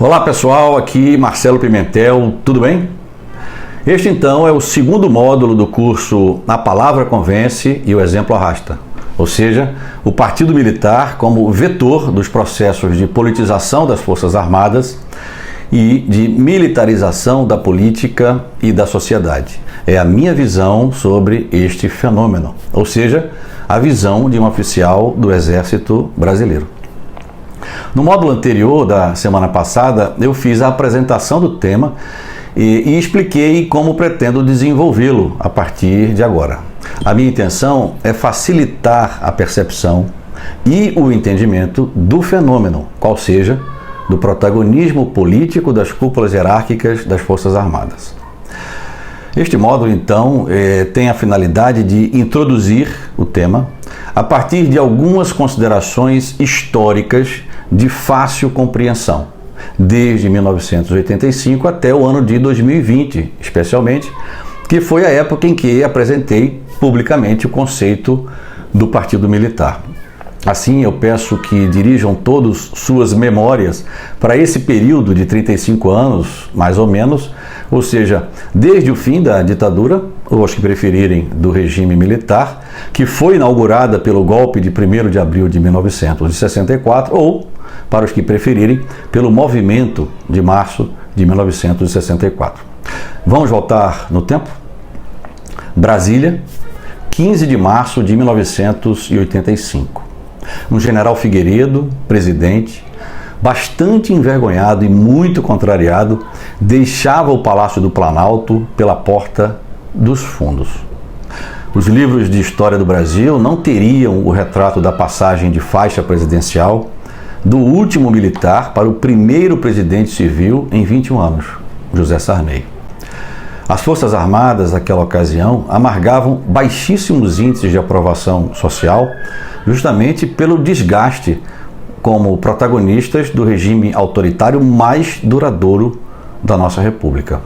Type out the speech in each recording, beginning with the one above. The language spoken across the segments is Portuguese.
Olá pessoal, aqui Marcelo Pimentel, tudo bem? Este então é o segundo módulo do curso A Palavra Convence e o Exemplo Arrasta, ou seja, o Partido Militar como vetor dos processos de politização das Forças Armadas e de militarização da política e da sociedade. É a minha visão sobre este fenômeno, ou seja, a visão de um oficial do Exército Brasileiro. No módulo anterior da semana passada, eu fiz a apresentação do tema e expliquei como pretendo desenvolvê-lo a partir de agora. A minha intenção é facilitar a percepção e o entendimento do fenômeno, qual seja, do protagonismo político das cúpulas hierárquicas das Forças Armadas. Este módulo, então, tem a finalidade de introduzir o tema a partir de algumas considerações históricas de fácil compreensão, desde 1985 até o ano de 2020, especialmente, que foi a época em que apresentei publicamente o conceito do Partido Militar. Assim, eu peço que dirijam todos suas memórias para esse período de 35 anos, mais ou menos, ou seja, desde o fim da ditadura, ou os que preferirem, do regime militar, que foi inaugurada pelo golpe de 1º de abril de 1964, ou, para os que preferirem, pelo movimento de março de 1964. Vamos voltar no tempo? Brasília, 15 de março de 1985. Um general Figueiredo, presidente, bastante envergonhado e muito contrariado, deixava o Palácio do Planalto pela porta dos fundos. Os livros de história do Brasil não teriam o retrato da passagem de faixa presidencial do último militar para o primeiro presidente civil em 21 anos, José Sarney. As Forças Armadas, naquela ocasião, amargavam baixíssimos índices de aprovação social, justamente pelo desgaste como protagonistas do regime autoritário mais duradouro da nossa República.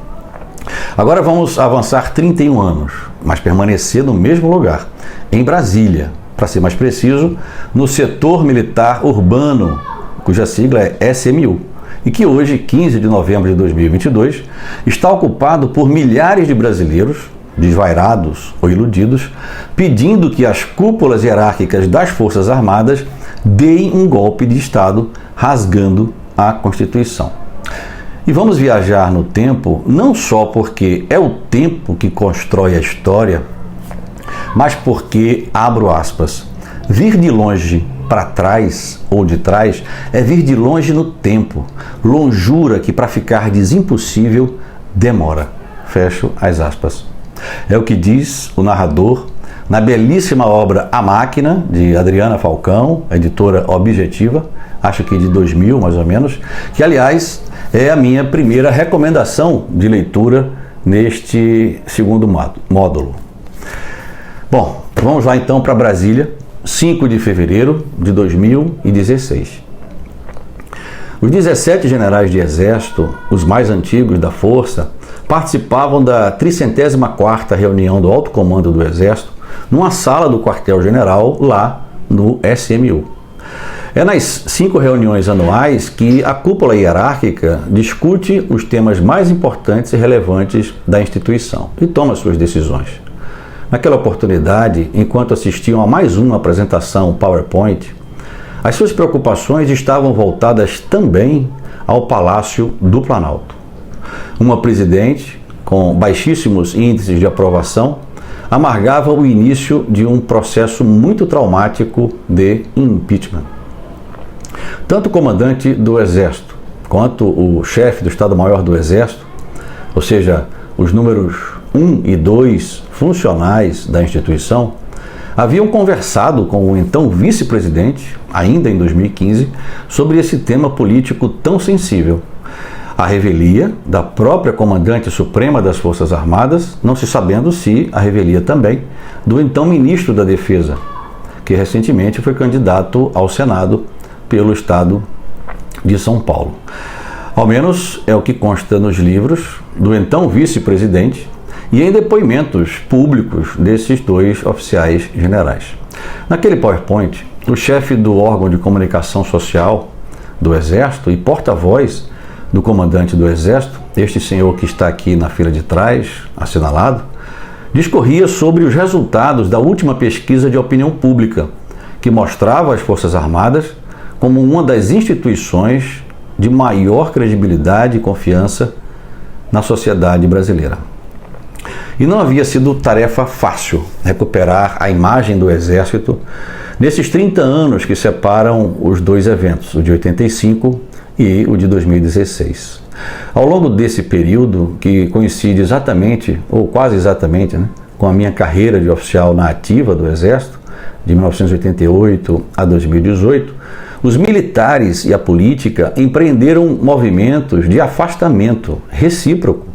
Agora vamos avançar 31 anos, mas permanecer no mesmo lugar, em Brasília, para ser mais preciso, no setor militar urbano, cuja sigla é SMU, e que hoje, 15 de novembro de 2022, está ocupado por milhares de brasileiros, desvairados ou iludidos, pedindo que as cúpulas hierárquicas das Forças Armadas deem um golpe de Estado, rasgando a Constituição. E vamos viajar no tempo, não só porque é o tempo que constrói a história, mas porque, abro aspas, vir de longe para trás ou de trás é vir de longe no tempo, longura que para ficar impossível demora. Fecho as aspas. É o que diz o narrador na belíssima obra A Máquina, de Adriana Falcão, editora Objetiva, acho que de 2000 mais ou menos, que aliás é a minha primeira recomendação de leitura neste segundo módulo. Bom, vamos lá então para Brasília, 5 de fevereiro de 2016. Os 17 generais de exército, os mais antigos da força, participavam da 304ª reunião do Alto Comando do Exército numa sala do quartel-general lá no SMU. É nas 5 reuniões anuais que a cúpula hierárquica discute os temas mais importantes e relevantes da instituição e toma suas decisões. Naquela oportunidade, enquanto assistiam a mais uma apresentação PowerPoint, as suas preocupações estavam voltadas também ao Palácio do Planalto. Uma presidente, com baixíssimos índices de aprovação, amargava o início de um processo muito traumático de impeachment. Tanto o comandante do Exército quanto o chefe do Estado-Maior do Exército, ou seja, os números 1 e 2 funcionais da instituição, haviam conversado com o então vice-presidente, ainda em 2015, sobre esse tema político tão sensível. A revelia da própria comandante suprema das Forças Armadas, não se sabendo se a revelia também do então ministro da Defesa, que recentemente foi candidato ao Senado pelo estado de São Paulo. Ao menos é o que consta nos livros do então vice-presidente e em depoimentos públicos desses dois oficiais generais. Naquele PowerPoint, o chefe do órgão de comunicação social do Exército e porta-voz do comandante do Exército, este senhor que está aqui na fila de trás, assinalado, discorria sobre os resultados da última pesquisa de opinião pública, que mostrava as Forças Armadas como uma das instituições de maior credibilidade e confiança na sociedade brasileira. E não havia sido tarefa fácil recuperar a imagem do Exército nesses 30 anos que separam os dois eventos, o de 85 e o de 2016. Ao longo desse período, que coincide exatamente, ou quase exatamente, com a minha carreira de oficial na ativa do Exército, de 1988 a 2018, os militares e a política empreenderam movimentos de afastamento recíproco,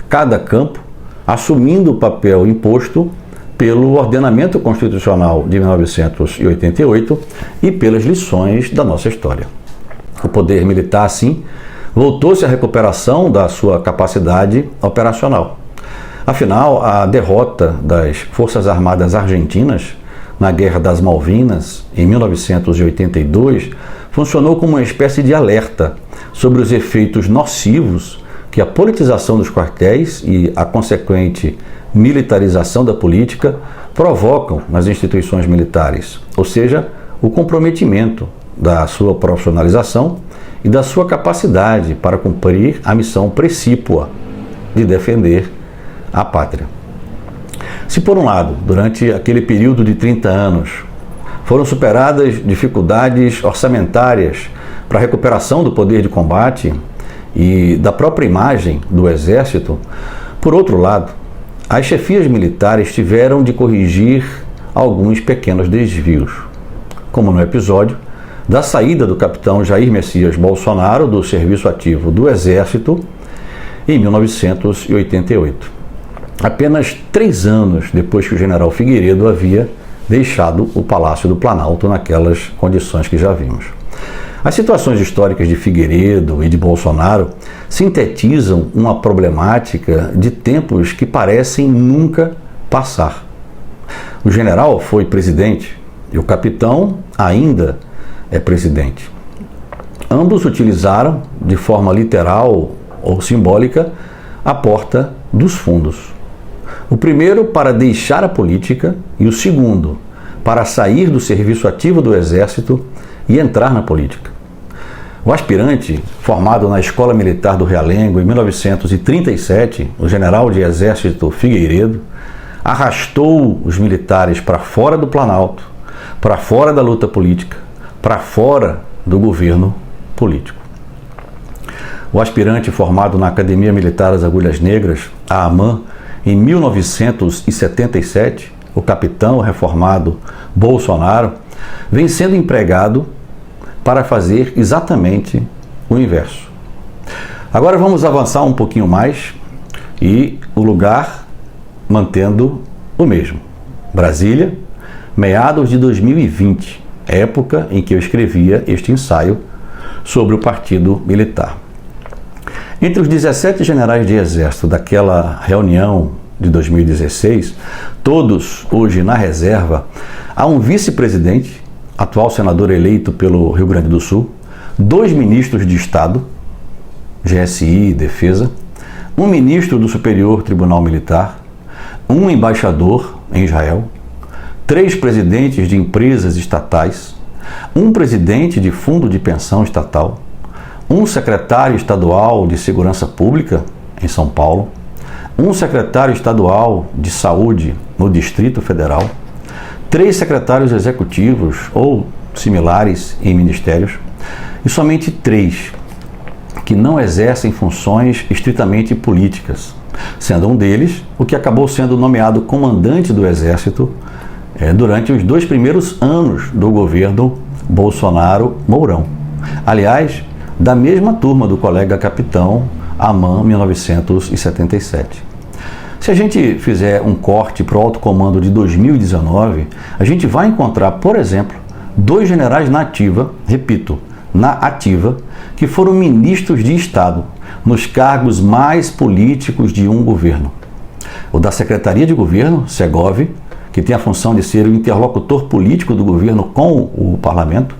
cada campo assumindo o papel imposto pelo ordenamento constitucional de 1988 e pelas lições da nossa história. O poder militar, assim, voltou-se à recuperação da sua capacidade operacional. Afinal, a derrota das Forças Armadas Argentinas na Guerra das Malvinas, em 1982, funcionou como uma espécie de alerta sobre os efeitos nocivos que a politização dos quartéis e a consequente militarização da política provocam nas instituições militares, ou seja, o comprometimento da sua profissionalização e da sua capacidade para cumprir a missão precípua de defender a pátria. Se por um lado, durante aquele período de 30 anos, foram superadas dificuldades orçamentárias para a recuperação do poder de combate e da própria imagem do Exército, por outro lado, as chefias militares tiveram de corrigir alguns pequenos desvios, como no episódio da saída do capitão Jair Messias Bolsonaro do serviço ativo do Exército em 1988. Apenas 3 anos depois que o general Figueiredo havia deixado o Palácio do Planalto naquelas condições que já vimos. As situações históricas de Figueiredo e de Bolsonaro sintetizam uma problemática de tempos que parecem nunca passar. O general foi presidente e o capitão ainda é presidente. Ambos utilizaram, de forma literal ou simbólica, a porta dos fundos. O primeiro para deixar a política e o segundo para sair do serviço ativo do Exército e entrar na política. O aspirante, formado na Escola Militar do Realengo em 1937, o general de Exército Figueiredo, arrastou os militares para fora do Planalto, para fora da luta política, para fora do governo político. O aspirante formado na Academia Militar das Agulhas Negras, a AMAN, em 1977, o capitão reformado Bolsonaro, vem sendo empregado para fazer exatamente o inverso. Agora vamos avançar um pouquinho mais e o lugar mantendo o mesmo. Brasília, meados de 2020, época em que eu escrevia este ensaio sobre o Partido Militar. Entre os 17 generais de exército daquela reunião de 2016, todos hoje na reserva, há um vice-presidente, atual senador eleito pelo Rio Grande do Sul, 2 ministros de Estado, GSI e Defesa, um ministro do Superior Tribunal Militar, um embaixador em Israel, 3 presidentes de empresas estatais, um presidente de fundo de pensão estatal, um secretário estadual de Segurança Pública em São Paulo, um secretário estadual de Saúde no Distrito Federal, 3 secretários executivos ou similares em ministérios e somente 3 que não exercem funções estritamente políticas, sendo um deles o que acabou sendo nomeado comandante do Exército durante os 2 primeiros anos do governo Bolsonaro-Mourão. Aliás, da mesma turma do colega capitão AMAN 1977. Se a gente fizer um corte para o alto comando de 2019, a gente vai encontrar, por exemplo, 2 generais na ativa, repito, na ativa, que foram ministros de Estado, nos cargos mais políticos de um governo. O da Secretaria de Governo, Segov, que tem a função de ser o interlocutor político do governo com o parlamento,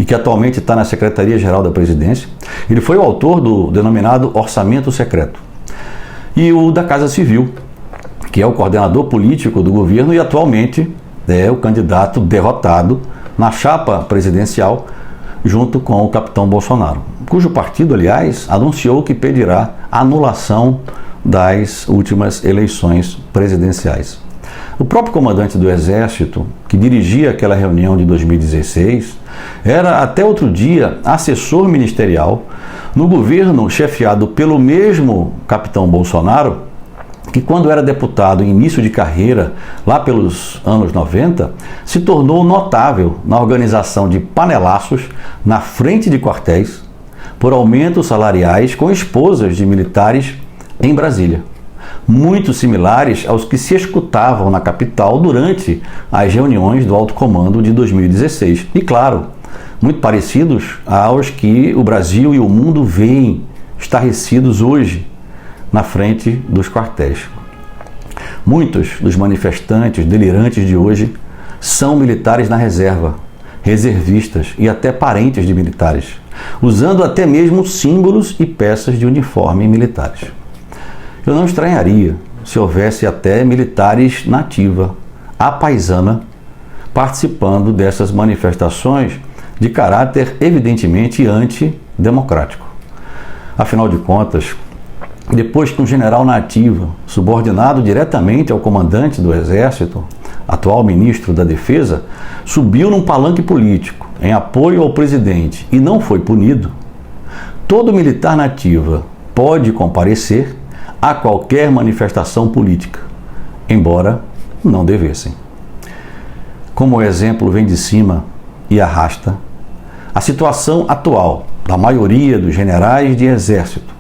e que atualmente está na Secretaria-Geral da Presidência. Ele foi o autor do denominado Orçamento Secreto. E o da Casa Civil, que é o coordenador político do governo e atualmente é o candidato derrotado na chapa presidencial junto com o capitão Bolsonaro, cujo partido, aliás, anunciou que pedirá anulação das últimas eleições presidenciais. O próprio comandante do Exército, que dirigia aquela reunião de 2016, era até outro dia assessor ministerial no governo chefiado pelo mesmo capitão Bolsonaro, que quando era deputado em início de carreira, lá pelos anos 90, se tornou notável na organização de panelaços na frente de quartéis por aumentos salariais com esposas de militares em Brasília, muito similares aos que se escutavam na capital durante as reuniões do alto comando de 2016. E claro, muito parecidos aos que o Brasil e o mundo veem estarrecidos hoje na frente dos quartéis. Muitos dos manifestantes delirantes de hoje são militares na reserva, reservistas e até parentes de militares, usando até mesmo símbolos e peças de uniforme militares. Eu não estranharia se houvesse até militares na ativa, à paisana, participando dessas manifestações de caráter evidentemente antidemocrático. Afinal de contas, depois que um general na ativa, subordinado diretamente ao comandante do Exército, atual ministro da Defesa, subiu num palanque político em apoio ao presidente e não foi punido, todo militar na ativa pode comparecer a qualquer manifestação política, embora não devessem. Como o exemplo vem de cima e arrasta, a situação atual da maioria dos generais de exército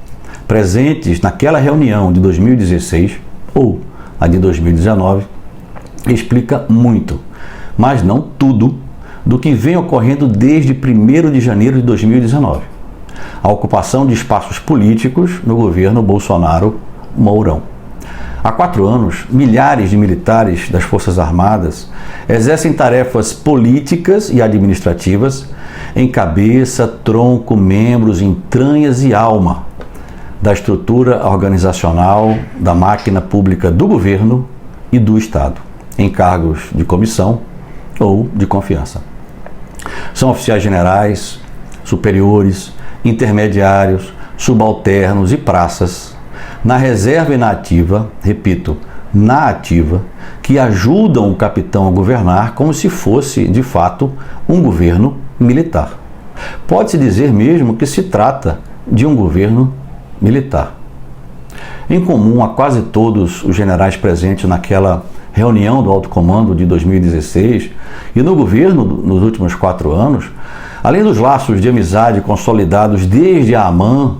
presentes naquela reunião de 2016 ou a de 2019 explica muito, mas não tudo, do que vem ocorrendo desde 1º de janeiro de 2019, a ocupação de espaços políticos no governo Bolsonaro-Mourão. Há 4 anos, milhares de militares das Forças Armadas exercem tarefas políticas e administrativas em cabeça, tronco, membros, entranhas e alma da estrutura organizacional da máquina pública do governo e do Estado, em cargos de comissão ou de confiança. São oficiais generais, superiores, intermediários, subalternos e praças, na reserva e na ativa, repito, na ativa, que ajudam o capitão a governar como se fosse, de fato, um governo militar. Pode-se dizer mesmo que se trata de um governo militar. Em comum a quase todos os generais presentes naquela reunião do alto comando de 2016 e no governo nos últimos 4 anos, além dos laços de amizade consolidados desde a AMAN,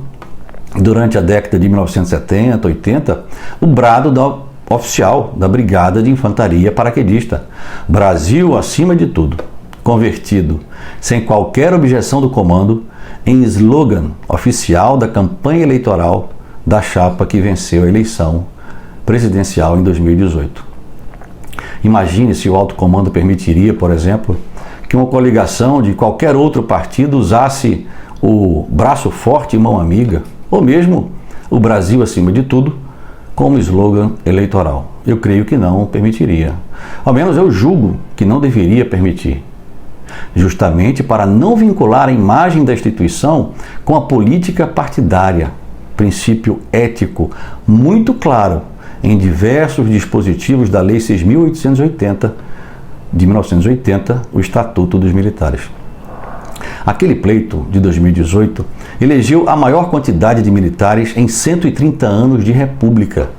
durante a década de 1970, 80, o brado oficial da Brigada de Infantaria Paraquedista, Brasil acima de tudo, convertido, sem qualquer objeção do comando, em slogan oficial da campanha eleitoral da chapa que venceu a eleição presidencial em 2018. Imagine se o alto comando permitiria, por exemplo, que uma coligação de qualquer outro partido usasse o braço forte e mão amiga, ou mesmo o Brasil acima de tudo, como slogan eleitoral. Eu creio que não permitiria. Ao menos eu julgo que não deveria permitir, justamente para não vincular a imagem da instituição com a política partidária, princípio ético muito claro em diversos dispositivos da Lei 6.880 de 1980, o Estatuto dos Militares. Aquele pleito de 2018 elegeu a maior quantidade de militares em 130 anos de república,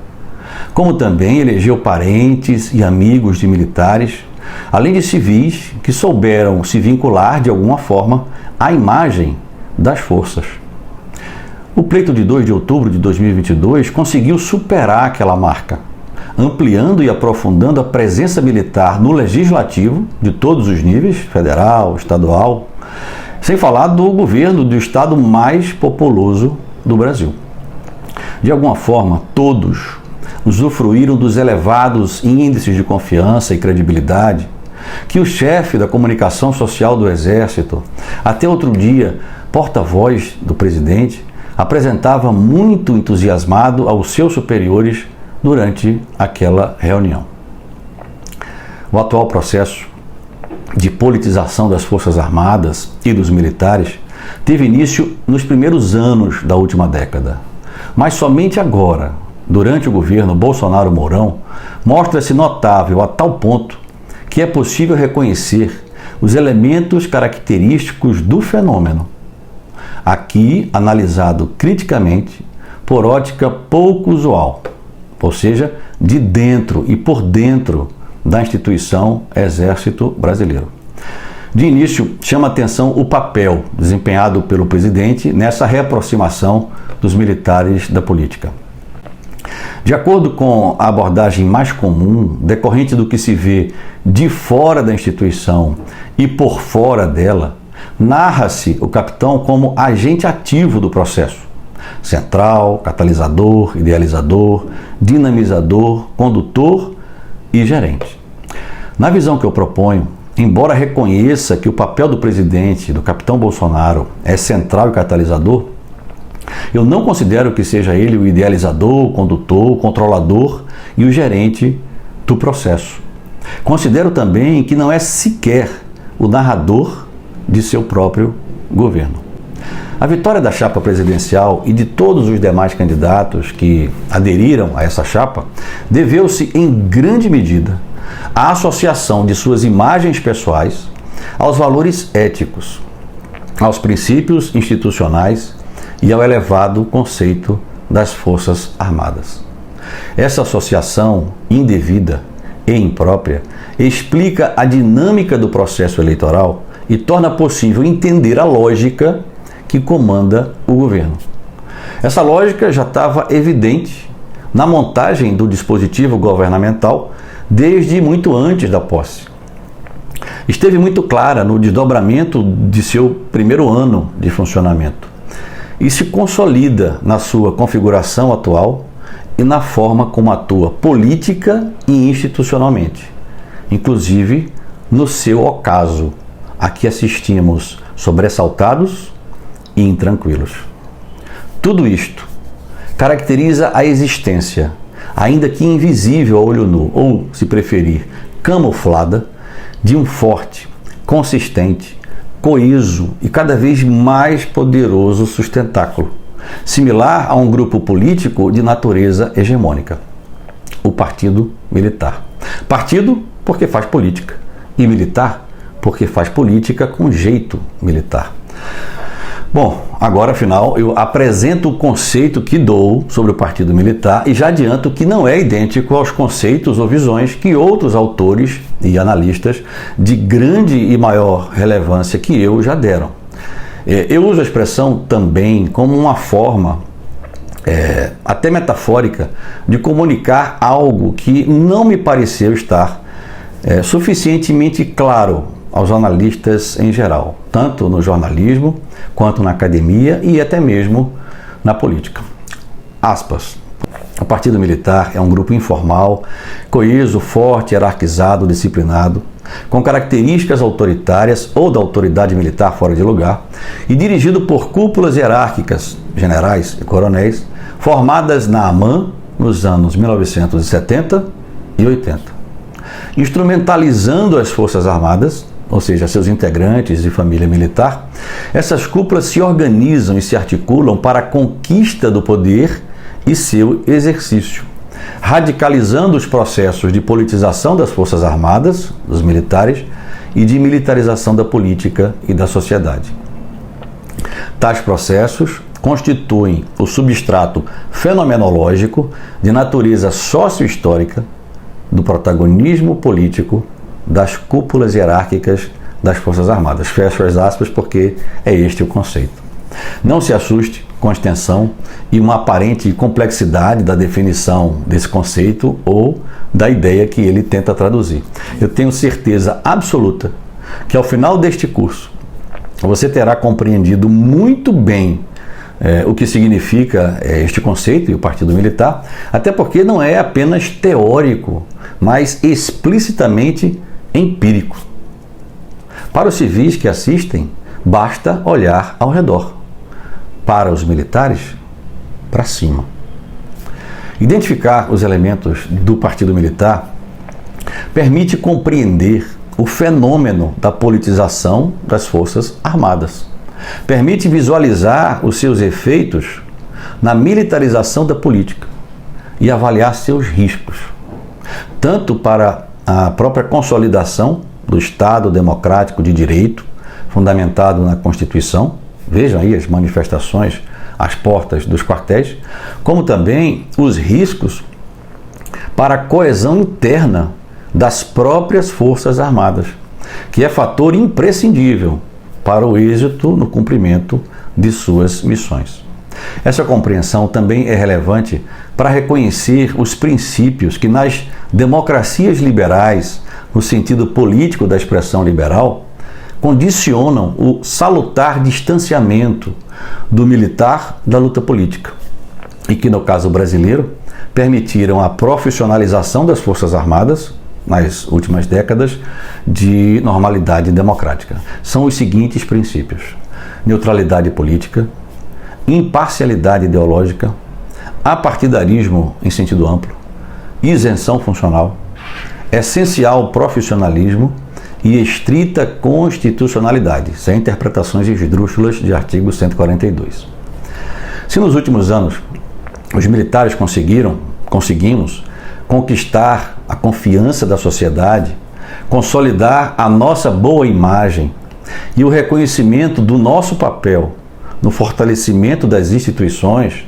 como também elegeu parentes e amigos de militares, além de civis que souberam se vincular de alguma forma à imagem das forças. O pleito de 2 de outubro de 2022 conseguiu superar aquela marca, ampliando e aprofundando a presença militar no legislativo de todos os níveis, federal, estadual, sem falar do governo do estado mais populoso do Brasil. De alguma forma, todos usufruíram dos elevados índices de confiança e credibilidade que o chefe da comunicação social do Exército, até outro dia porta-voz do presidente, apresentava muito entusiasmado aos seus superiores durante aquela reunião. O atual processo de politização das Forças Armadas e dos militares teve início nos primeiros anos da última década, mas somente agora, durante o governo Bolsonaro-Mourão, mostra-se notável a tal ponto que é possível reconhecer os elementos característicos do fenômeno, aqui analisado criticamente por ótica pouco usual, ou seja, de dentro e por dentro da instituição Exército Brasileiro. De início, chama atenção o papel desempenhado pelo presidente nessa reaproximação dos militares da política. De acordo com a abordagem mais comum, decorrente do que se vê de fora da instituição e por fora dela, narra-se o capitão como agente ativo do processo, central, catalisador, idealizador, dinamizador, condutor e gerente. Na visão que eu proponho, embora reconheça que o papel do presidente, do capitão Bolsonaro, é central e catalisador, eu não considero que seja ele o idealizador, o condutor, o controlador e o gerente do processo. Considero também que não é sequer o narrador de seu próprio governo. A vitória da chapa presidencial e de todos os demais candidatos que aderiram a essa chapa deveu-se, em grande medida, à associação de suas imagens pessoais aos valores éticos, aos princípios institucionais e ao elevado conceito das Forças Armadas. Essa associação indevida e imprópria explica a dinâmica do processo eleitoral e torna possível entender a lógica que comanda o governo. Essa lógica já estava evidente na montagem do dispositivo governamental desde muito antes da posse. Esteve muito clara no desdobramento de seu primeiro ano de funcionamento e se consolida na sua configuração atual e na forma como atua política e institucionalmente, inclusive no seu ocaso, a que assistimos sobressaltados e intranquilos. Tudo isto caracteriza a existência, ainda que invisível a olho nu, ou, se preferir, camuflada, de um forte, consistente, coeso e cada vez mais poderoso sustentáculo, similar a um grupo político de natureza hegemônica, o Partido Militar. Partido porque faz política, e militar porque faz política com jeito militar. Bom, agora afinal eu apresento o conceito que dou sobre o Partido Militar e já adianto que não é idêntico aos conceitos ou visões que outros autores e analistas de grande e maior relevância que eu já deram. Eu uso a expressão também como uma forma, até metafórica, de comunicar algo que não me pareceu estar suficientemente claro aos analistas em geral, tanto no jornalismo, quanto na academia e até mesmo na política. Aspas. O Partido Militar é um grupo informal, coeso, forte, hierarquizado, disciplinado, com características autoritárias ou da autoridade militar fora de lugar e dirigido por cúpulas hierárquicas, generais e coronéis, formadas na AMAN nos anos 1970 e 80. Instrumentalizando as Forças Armadas, ou seja, seus integrantes e família militar, essas cúpulas se organizam e se articulam para a conquista do poder e seu exercício, radicalizando os processos de politização das Forças Armadas, dos militares, e de militarização da política e da sociedade. Tais processos constituem o substrato fenomenológico de natureza sócio-histórica do protagonismo político das cúpulas hierárquicas das Forças Armadas. Fecho as aspas porque é este o conceito. Não se assuste com a extensão e uma aparente complexidade da definição desse conceito ou da ideia que ele tenta traduzir. Eu tenho certeza absoluta que ao final deste curso você terá compreendido muito bem o que significa este conceito e o Partido Militar, até porque não é apenas teórico, mas explicitamente empírico. Para os civis que assistem, basta olhar ao redor. Para os militares, para cima. Identificar os elementos do Partido Militar permite compreender o fenômeno da politização das Forças Armadas. Permite visualizar os seus efeitos na militarização da política e avaliar seus riscos, tanto para a própria consolidação do Estado democrático de direito, fundamentado na Constituição, vejam aí as manifestações às portas dos quartéis, como também os riscos para a coesão interna das próprias Forças Armadas, que é fator imprescindível para o êxito no cumprimento de suas missões. Essa compreensão também é relevante para reconhecer os princípios que nas democracias liberais, no sentido político da expressão liberal, condicionam o salutar distanciamento do militar da luta política e que, no caso brasileiro, permitiram a profissionalização das Forças Armadas nas últimas décadas de normalidade democrática. São os seguintes princípios: neutralidade política, imparcialidade ideológica, apartidarismo em sentido amplo, isenção funcional, essencial profissionalismo e estrita constitucionalidade, sem interpretações esdrúxulas de artigo 142. Se nos últimos anos os militares conseguimos conquistar a confiança da sociedade, consolidar a nossa boa imagem e o reconhecimento do nosso papel no fortalecimento das instituições,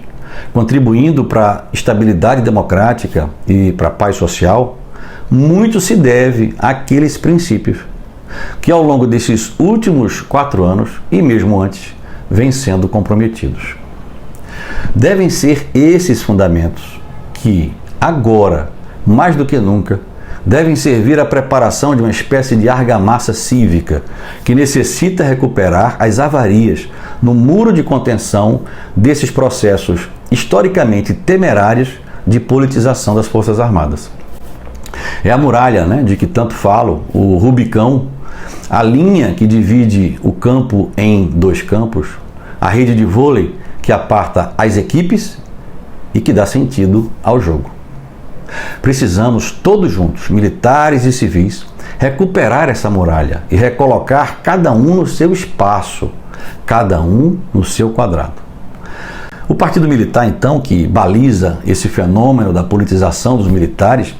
contribuindo para a estabilidade democrática e para a paz social, muito se deve àqueles princípios que ao longo desses últimos 4 anos e mesmo antes vêm sendo comprometidos. Devem ser esses fundamentos que agora, mais do que nunca, devem servir à preparação de uma espécie de argamassa cívica que necessita recuperar as avarias no muro de contenção desses processos historicamente temerários de politização das Forças Armadas. É a muralha, de que tanto falo, o Rubicão, a linha que divide o campo em 2 campos, a rede de vôlei que aparta as equipes e que dá sentido ao jogo. Precisamos todos juntos, militares e civis, recuperar essa muralha e recolocar cada um no seu espaço, cada um no seu quadrado. O Partido Militar, então, que baliza esse fenômeno da politização dos militares,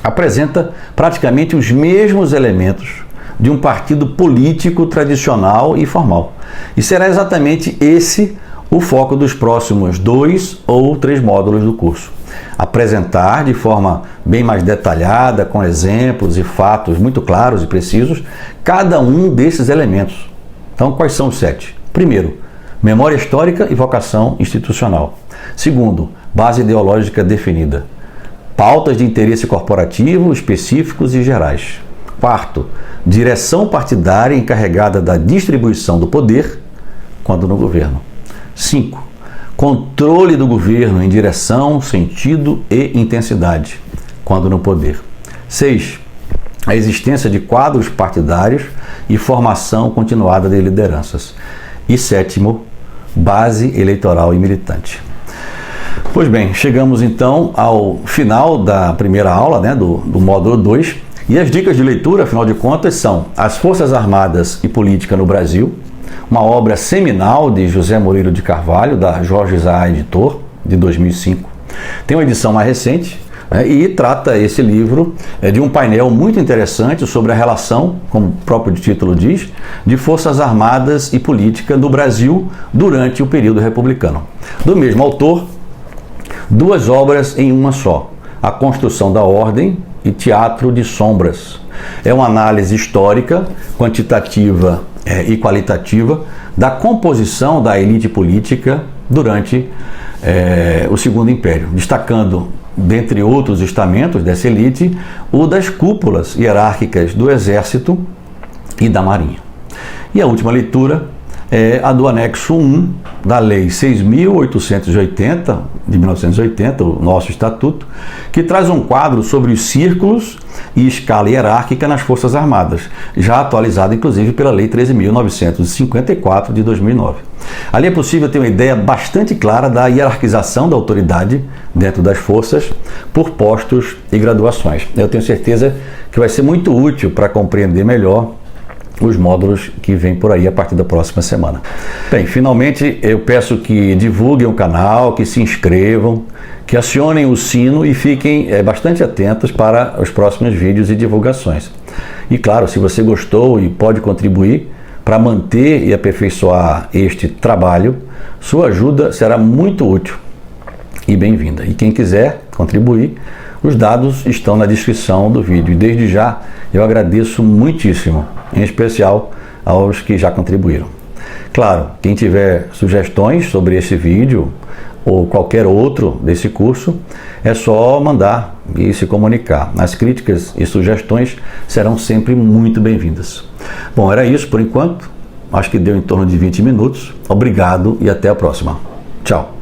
apresenta praticamente os mesmos elementos de um partido político tradicional e formal. E será exatamente esse o foco dos próximos 2 ou 3 módulos do curso. Apresentar de forma bem mais detalhada, com exemplos e fatos muito claros e precisos, cada um desses elementos. Então, quais são os 7? Primeiro, memória histórica e vocação institucional. Segundo, base ideológica definida. Pautas de interesse corporativo específicos e gerais. Quarto, direção partidária encarregada da distribuição do poder, quando no governo. 5. Controle do governo em direção, sentido e intensidade, quando no poder. 6. A existência de quadros partidários e formação continuada de lideranças. E 7º, base eleitoral e militante. Pois bem, chegamos então ao final da primeira aula, do módulo 2, e as dicas de leitura, afinal de contas, são As Forças Armadas e Política no Brasil, uma obra seminal de José Moreira de Carvalho, da Jorge Isaac Editor, de 2005. Tem uma edição mais recente, e trata esse livro de um painel muito interessante sobre a relação, como o próprio título diz, de Forças Armadas e Política no Brasil durante o período republicano. Do mesmo autor, 2 obras em uma só, A Construção da Ordem e Teatro de Sombras. É uma análise histórica, quantitativa e qualitativa da composição da elite política durante o Segundo Império, destacando, dentre outros estamentos dessa elite, o das cúpulas hierárquicas do Exército e da Marinha. E a última leitura é a do anexo 1 da Lei 6.880, de 1980, o nosso estatuto, que traz um quadro sobre os círculos e escala hierárquica nas Forças Armadas, já atualizado inclusive pela Lei 13.954 de 2009. Ali é possível ter uma ideia bastante clara da hierarquização da autoridade dentro das forças por postos e graduações. Eu tenho certeza que vai ser muito útil para compreender melhor os módulos que vêm por aí a partir da próxima semana. Bem, finalmente eu peço que divulguem o canal, que se inscrevam, que acionem o sino e fiquem bastante atentos para os próximos vídeos e divulgações. E claro, se você gostou e pode contribuir para manter e aperfeiçoar este trabalho, sua ajuda será muito útil e bem-vinda. E quem quiser contribuir, os dados estão na descrição do vídeo. E desde já eu agradeço muitíssimo, em especial aos que já contribuíram. Claro, quem tiver sugestões sobre esse vídeo ou qualquer outro desse curso, é só mandar e se comunicar. As críticas e sugestões serão sempre muito bem-vindas. Bom, era isso por enquanto. Acho que deu em torno de 20 minutos. Obrigado e até a próxima. Tchau.